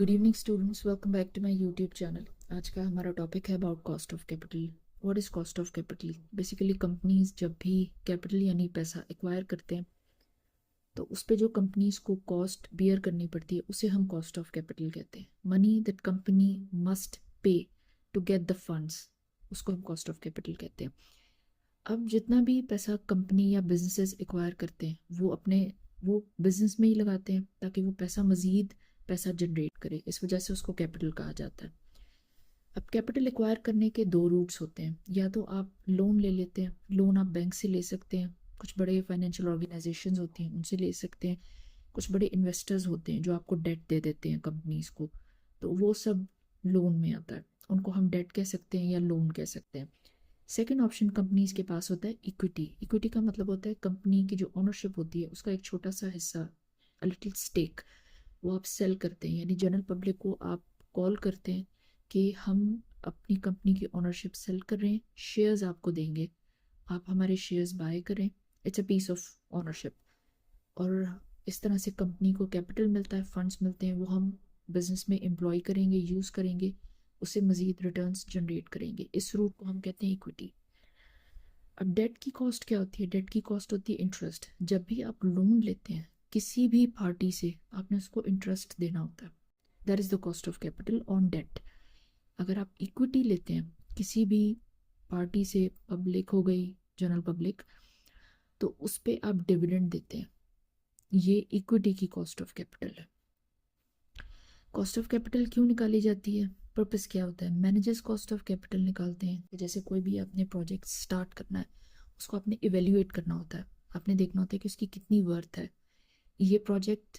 Good evening students, welcome back to my YouTube channel. आज का हमारा टॉपिक है about cost of capital. What is cost of capital? Basically companies जब भी capital यानी पैसा एक्वायर करते हैं तो उस पे जो कंपनीज को कॉस्ट बियर करनी पड़ती है उसे हम कॉस्ट ऑफ कैपिटल कहते हैं। Money that company must pay to get the funds, उसको हम कॉस्ट ऑफ कैपिटल कहते हैं। अब जितना भी पैसा कंपनी या बिजनेसेस एक्वायर करते हैं वो बिजनेस में ही लगाते हैं ताकि वो मज़ीद पैसा जनरेट करे, इस वजह से उसको कैपिटल कहा जाता है। अब कैपिटल एक्वायर करने के दो रूट्स होते हैं। या तो आप लोन ले लेते हैं, लोन आप बैंक से ले सकते हैं, कुछ बड़े फाइनेंशियल ऑर्गेनाइजेशंस होती हैं उनसे ले सकते हैं, कुछ बड़े इन्वेस्टर्स होते हैं जो आपको डेट दे देते हैं कंपनीज को, तो वो सब लोन में आता है। उनको हम डेट कह सकते हैं या लोन कह सकते हैं। सेकेंड ऑप्शन कंपनीज के पास होता है इक्विटी। इक्विटी का मतलब होता है कंपनी की जो ओनरशिप होती है उसका एक छोटा सा हिस्सा, अ लिटिल स्टेक, वो आप सेल करते हैं। यानी जनरल पब्लिक को आप कॉल करते हैं कि हम अपनी कंपनी की ओनरशिप सेल कर रहे हैं, शेयर्स आपको देंगे, आप हमारे शेयर्स बाय करें। It's a piece of ownership. और इस तरह से कंपनी को कैपिटल मिलता है, फंड्स मिलते हैं, वो हम बिजनेस में एम्प्लॉय करेंगे, यूज़ करेंगे, उससे मज़ीद रिटर्न्स जनरेट करेंगे। इस रूट को हम कहते हैं इक्विटी। अब डेट की कॉस्ट क्या होती है? डेट की कॉस्ट होती है इंटरेस्ट। जब भी आप लोन लेते हैं किसी भी पार्टी से, आपने उसको इंटरेस्ट देना होता है। That is the cost of capital on debt. अगर आप इक्विटी लेते हैं किसी भी पार्टी से, पब्लिक हो गई, जनरल पब्लिक, तो उस पे आप डिविडेंड देते हैं। ये इक्विटी की कॉस्ट ऑफ कैपिटल है। कॉस्ट ऑफ कैपिटल क्यों निकाली जाती है? पर्पस क्या होता है? मैनेजर्स कॉस्ट ऑफ कैपिटल निकालते हैं कि जैसे कोई भी आपने प्रोजेक्ट स्टार्ट करना है, उसको आपने इवेल्युएट करना होता है, आपने देखना होता है कि उसकी कितनी वर्थ है। ये प्रोजेक्ट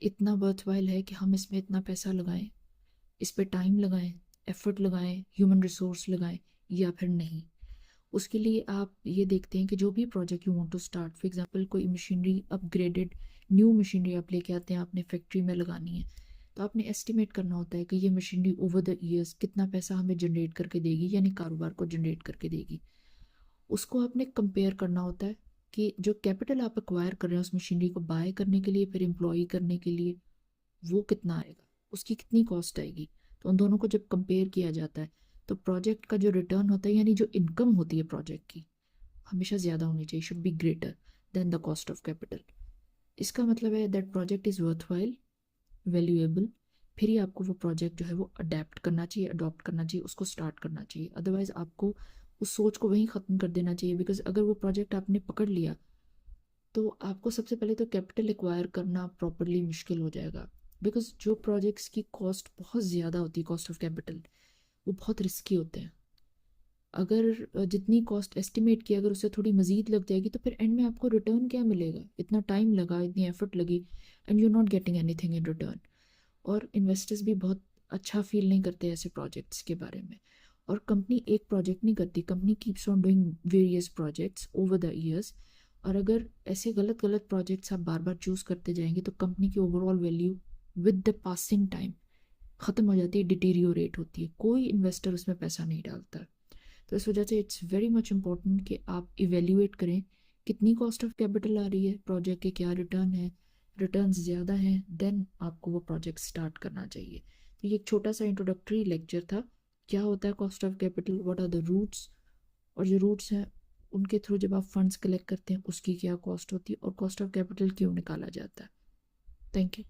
इतना वर्थ वाइल है कि हम इसमें इतना पैसा लगाएं, इस पे टाइम लगाएं, एफर्ट लगाएं, ह्यूमन रिसोर्स लगाएं, या फिर नहीं। उसके लिए आप ये देखते हैं कि जो भी project you want to start, for example कोई मशीनरी, अपग्रेडेड न्यू मशीनरी आप लेके आते हैं, आपने फैक्ट्री में लगानी है, तो आपने एस्टिमेट करना होता है कि ये मशीनरी ओवर द ईयर्स कितना पैसा हमें जनरेट करके देगी, यानी कारोबार को जनरेट करके देगी। उसको आपने कंपेयर करना होता है कि जो कैपिटल आप एक्वायर कर रहे हैं उस मशीनरी को बाय करने के लिए, फिर एम्प्लॉय करने के लिए, वो कितना आएगा, उसकी कितनी कॉस्ट आएगी। तो उन दोनों को जब कंपेयर किया जाता है तो प्रोजेक्ट का जो रिटर्न होता है, यानी जो इनकम होती है प्रोजेक्ट की, हमेशा ज़्यादा होनी चाहिए, should be greater than the cost of capital. इसका मतलब है that project is worthwhile, valuable. फिर ही आपको वो प्रोजेक्ट जो है वो अडेप्ट करना चाहिए, अडॉप्ट करना चाहिए, उसको स्टार्ट करना चाहिए। अदरवाइज आपको उस सोच को वहीं ख़त्म कर देना चाहिए। बिकॉज अगर वो प्रोजेक्ट आपने पकड़ लिया तो आपको सबसे पहले तो कैपिटल एक्वायर करना प्रॉपरली मुश्किल हो जाएगा। बिकॉज जो प्रोजेक्ट्स की कॉस्ट बहुत ज़्यादा होती है, कॉस्ट ऑफ कैपिटल, वो बहुत रिस्की होते हैं। अगर जितनी कॉस्ट एस्टिमेट की अगर उससे थोड़ी मज़ीद लग जाएगी तो फिर एंड में आपको रिटर्न क्या मिलेगा? इतना टाइम लगा, इतनी एफर्ट लगी, and you not getting anything in return. और इन्वेस्टर्स भी बहुत अच्छा फील नहीं करते ऐसे प्रोजेक्ट्स के बारे में। और कंपनी एक प्रोजेक्ट नहीं करती, company keeps on doing various projects over the years. और अगर ऐसे गलत गलत प्रोजेक्ट्स आप बार बार चूज़ करते जाएंगे तो कंपनी की overall value with the passing time ख़त्म हो जाती है, डिटीरियोरेट होती है, कोई इन्वेस्टर उसमें पैसा नहीं डालता। तो इस वजह से इट्स वेरी मच इम्पॉर्टेंट कि आप इवेल्युएट करें कितनी कॉस्ट ऑफ कैपिटल आ रही है, प्रोजेक्ट के क्या रिटर्न है, रिटर्न्स ज़्यादा हैं, देन आपको वो प्रोजेक्ट स्टार्ट करना चाहिए। तो ये एक छोटा सा इंट्रोडक्टरी लेक्चर था। क्या होता है cost of capital, what are the routes, और जो रूट्स हैं उनके थ्रू जब आप फंड्स कलेक्ट करते हैं उसकी क्या कॉस्ट होती है, और कॉस्ट ऑफ कैपिटल क्यों निकाला जाता है। Thank you.